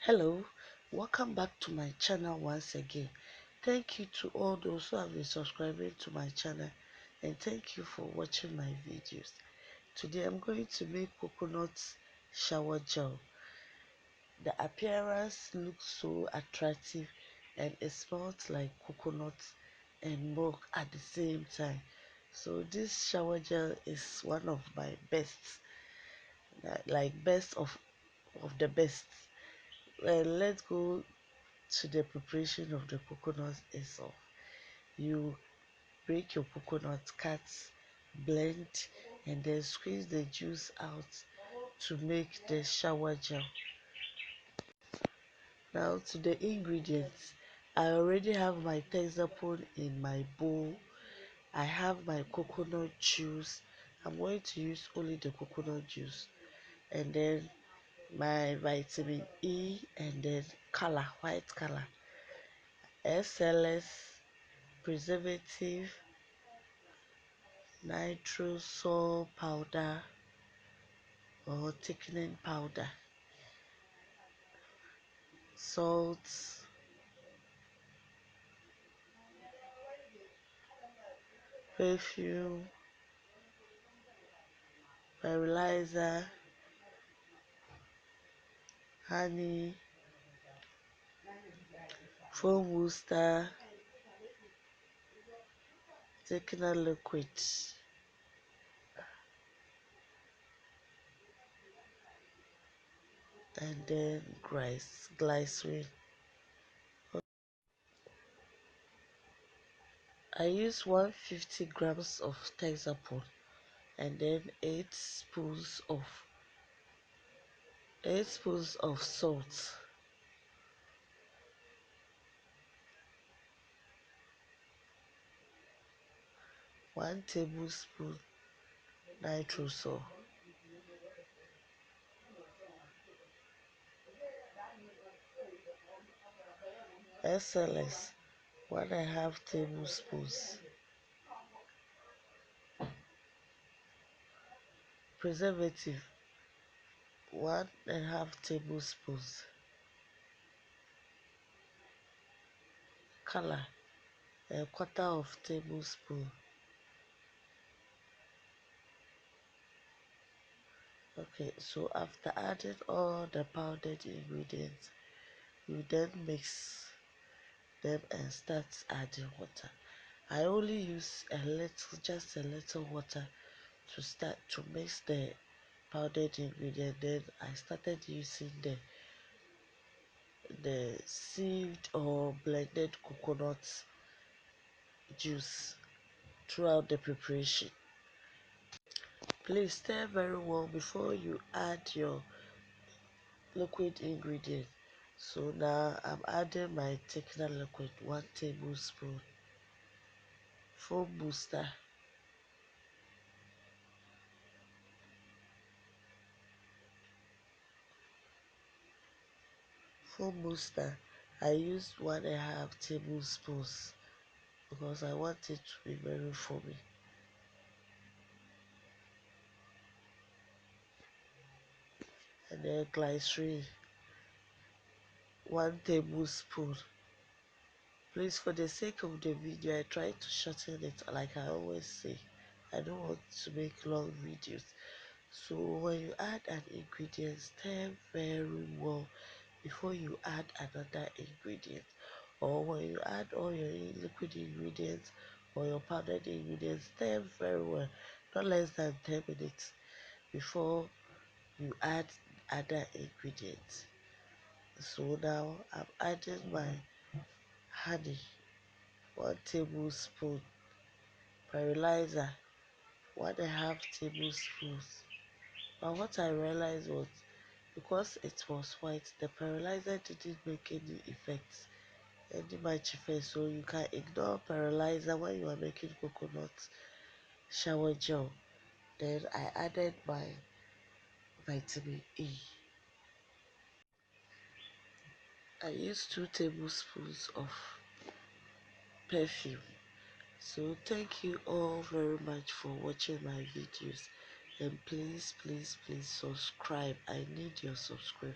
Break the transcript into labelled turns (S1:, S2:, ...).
S1: Hello, welcome back to my channel once again. Thank you to all those who have been subscribing to my channel, and thank you for watching my videos. Today I'm going to make coconut shower gel. The appearance looks so attractive and it smells like coconut and milk at the same time. So this shower gel is one of my best, like best of the best. Let's go to the preparation of the coconut itself. You break your coconut, cut, blend, and then squeeze the juice out to make the shower gel. Now to the ingredients. I already have my teaspoon in my bowl. I have my coconut juice. I'm going to use only the coconut juice, and then my vitamin E, and then color, white color, SLS, preservative, nitrosol powder or thickening powder, salt, perfume, fertilizer, honey, foam booster, thickener liquid, and then glycerin. I use 150 grams of teaspoon, and then 8 spoons of salt, 1 tablespoon nitrosol, SLS 1.5 tablespoons, preservative 1.5 tablespoons, color 1/4 tablespoon. Okay, so after adding all the powdered ingredients, you then mix them and start adding water. I only use just a little water to start to mix the powdered ingredient. Then I started using the sieved or blended coconut juice throughout the preparation. Please stir very well before you add your liquid ingredient. So now I'm adding my thickener liquid, 1 tablespoon, foam booster, I used 1.5 tablespoons because I want it to be very foamy, and then glycerin, 1 tablespoon. Please, for the sake of the video, I try to shorten it. Like I always say, I don't want to make long videos. So when you add an ingredient, stir very well before you add another ingredient. Or when you add all your liquid ingredients or your powdered ingredients, stir very well, not less than 10 minutes before you add other ingredients. So now I'm adding my honey, 1 tablespoon, fertilizer, 1.5 tablespoons. But what I realized was, because it was white, the fertilizer didn't make any effect, any much effect. So you can ignore fertilizer when you are making coconut shower gel. Then I added my vitamin E. I used 2 tablespoons of perfume. So thank you all very much for watching my videos, and please subscribe. I need your subscription.